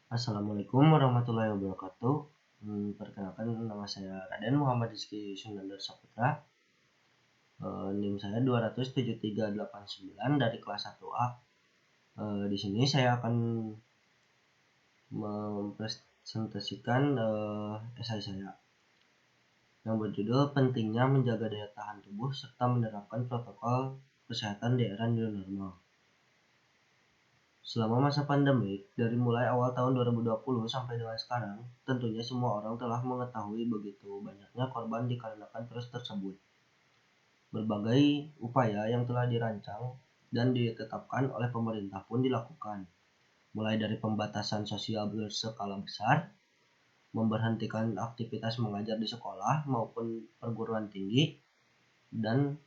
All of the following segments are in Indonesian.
Assalamualaikum warahmatullahi wabarakatuh. Perkenalkan, nama saya Raden Muhammad Rizky Sunandar Saputra. NIM saya 27389 dari kelas 1A. Di sini saya akan mempresentasikan esai saya yang berjudul Pentingnya Menjaga Daya Tahan Tubuh serta Menerapkan Protokol Kesehatan di Era New Normal. Selama masa pandemik, dari mulai awal tahun 2020 sampai dengan sekarang, tentunya semua orang telah mengetahui begitu banyaknya korban dikarenakan virus tersebut. Berbagai upaya yang telah dirancang dan ditetapkan oleh pemerintah pun dilakukan, mulai dari pembatasan sosial berskala besar, memberhentikan aktivitas mengajar di sekolah maupun perguruan tinggi, dan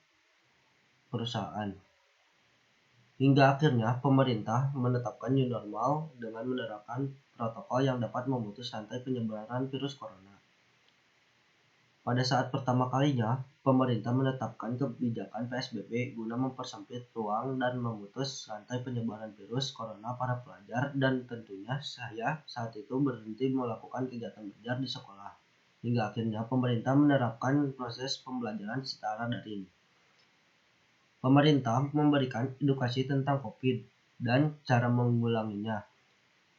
perusahaan. Hingga akhirnya pemerintah menetapkan new normal dengan menerapkan protokol yang dapat memutus rantai penyebaran virus corona. Pada saat pertama kalinya, pemerintah menetapkan kebijakan PSBB guna mempersempit ruang dan memutus rantai penyebaran virus corona para pelajar, dan tentunya saya saat itu berhenti melakukan kegiatan belajar di sekolah. Hingga akhirnya pemerintah menerapkan proses pembelajaran secara daring. Pemerintah memberikan edukasi tentang COVID dan cara mengulanginya,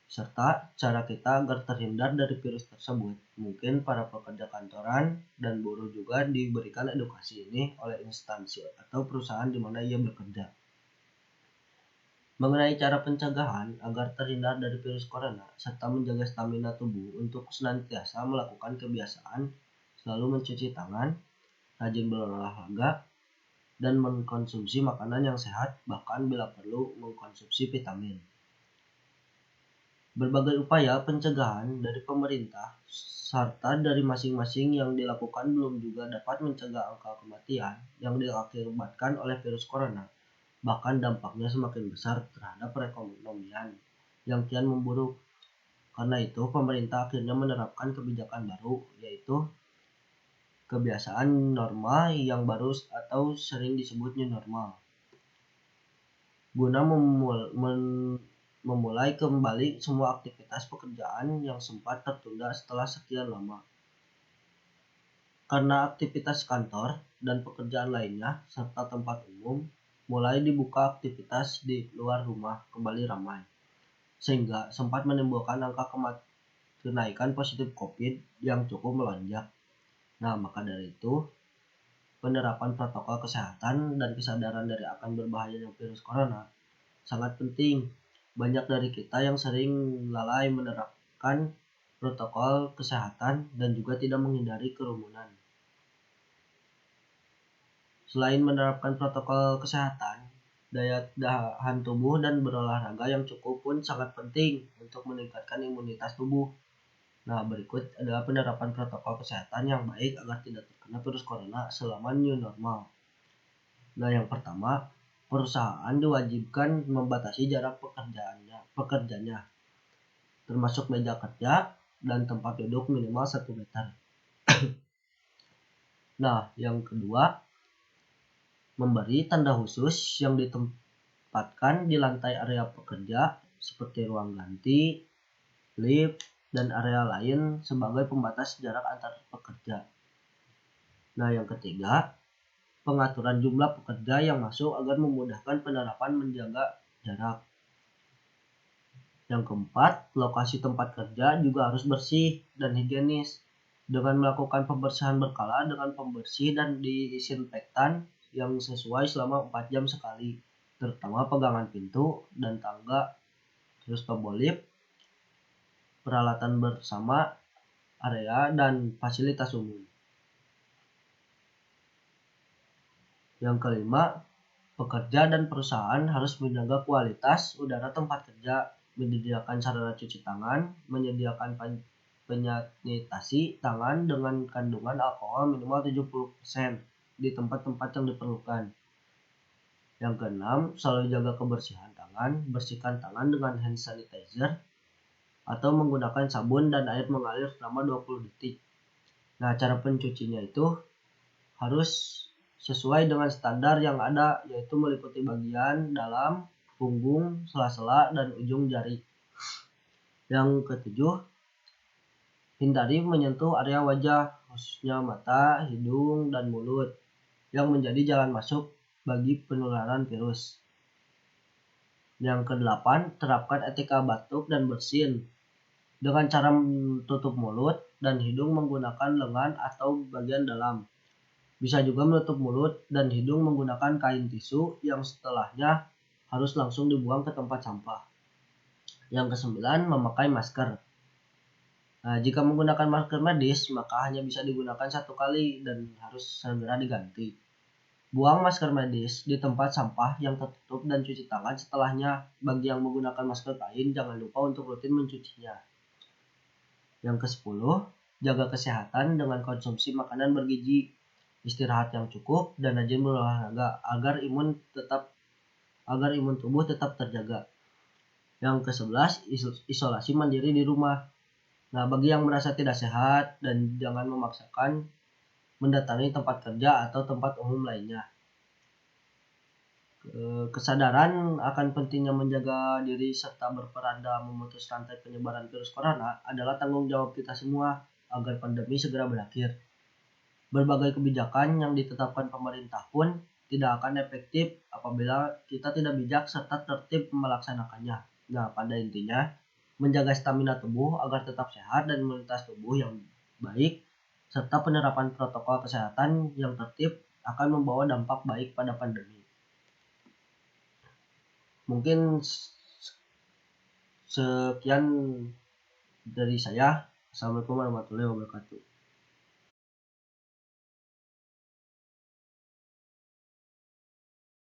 serta cara kita agar terhindar dari virus tersebut. Mungkin para pekerja kantoran dan buruh juga diberikan edukasi ini oleh instansi atau perusahaan di mana ia bekerja. Mengenai cara pencegahan agar terhindar dari virus corona, serta menjaga stamina tubuh untuk senantiasa melakukan kebiasaan selalu mencuci tangan, rajin berolahraga, dan mengkonsumsi makanan yang sehat, bahkan bila perlu mengkonsumsi vitamin. Berbagai upaya pencegahan dari pemerintah serta dari masing-masing yang dilakukan belum juga dapat mencegah angka kematian yang diakibatkan oleh virus corona. Bahkan dampaknya semakin besar terhadap perekonomian yang kian memburuk. Karena itu pemerintah akhirnya menerapkan kebijakan baru, yaitu kebiasaan normal yang baru atau sering disebut new normal, guna memulai kembali semua aktivitas pekerjaan yang sempat tertunda setelah sekian lama. Karena aktivitas kantor dan pekerjaan lainnya serta tempat umum mulai dibuka, aktivitas di luar rumah kembali ramai, sehingga sempat menimbulkan angka kenaikan positif COVID yang cukup melonjak. Nah, maka dari itu penerapan protokol kesehatan dan kesadaran dari akan berbahayanya virus corona sangat penting. Banyak dari kita yang sering lalai menerapkan protokol kesehatan dan juga tidak menghindari kerumunan. Selain menerapkan protokol kesehatan, daya tahan tubuh dan berolahraga yang cukup pun sangat penting untuk meningkatkan imunitas tubuh. Nah, berikut adalah penerapan protokol kesehatan yang baik agar tidak terkena virus corona selama new normal. Nah, yang pertama, perusahaan diwajibkan membatasi jarak pekerjanya, termasuk meja kerja dan tempat duduk minimal 1 meter. Nah, yang kedua, memberi tanda khusus yang ditempatkan di lantai area pekerja seperti ruang ganti, lift, dan area lain sebagai pembatas jarak antar pekerja. Nah, yang ketiga, pengaturan jumlah pekerja yang masuk agar memudahkan penerapan menjaga jarak. Yang keempat, lokasi tempat kerja juga harus bersih dan higienis dengan melakukan pembersihan berkala dengan pembersih dan disinfektan yang sesuai selama 4 jam sekali, terutama pegangan pintu dan tangga, terus tombol lift, peralatan bersama, area, dan fasilitas umum. Yang kelima, pekerja dan perusahaan harus menjaga kualitas udara tempat kerja, menyediakan sarana cuci tangan, menyediakan penyanitasi tangan dengan kandungan alkohol minimal 70% di tempat-tempat yang diperlukan. Yang keenam, selalu jaga kebersihan tangan, bersihkan tangan dengan hand sanitizer atau menggunakan sabun dan air mengalir selama 20 detik. Nah, cara pencucinya itu harus sesuai dengan standar yang ada, yaitu meliputi bagian dalam, punggung, sela-sela, dan ujung jari. Yang ketujuh, hindari menyentuh area wajah, khususnya mata, hidung, dan mulut, yang menjadi jalan masuk bagi penularan virus. Yang kedelapan, terapkan etika batuk dan bersin dengan cara tutup mulut dan hidung menggunakan lengan atau bagian dalam. Bisa juga menutup mulut dan hidung menggunakan kain tisu yang setelahnya harus langsung dibuang ke tempat sampah. Yang kesembilan, memakai masker. Nah, jika menggunakan masker medis, maka hanya bisa digunakan satu kali dan harus segera diganti. Buang masker medis di tempat sampah yang tertutup dan cuci tangan setelahnya. Bagi yang menggunakan masker kain, jangan lupa untuk rutin mencucinya. Yang ke-10, jaga kesehatan dengan konsumsi makanan bergizi, istirahat yang cukup, dan rajin berolahraga agar imun tubuh tetap terjaga. Yang ke-11, isolasi mandiri di rumah. Nah, bagi yang merasa tidak sehat dan jangan memaksakan mendatangi tempat kerja atau tempat umum lainnya. Kesadaran akan pentingnya menjaga diri serta berperan dalam memutus rantai penyebaran virus corona adalah tanggung jawab kita semua agar pandemi segera berakhir. Berbagai kebijakan yang ditetapkan pemerintah pun tidak akan efektif apabila kita tidak bijak serta tertib melaksanakannya. Nah, pada intinya, menjaga stamina tubuh agar tetap sehat dan imunitas tubuh yang baik, serta penerapan protokol kesehatan yang tertib akan membawa dampak baik pada pandemi. Mungkin sekian dari saya. Assalamualaikum warahmatullahi wabarakatuh.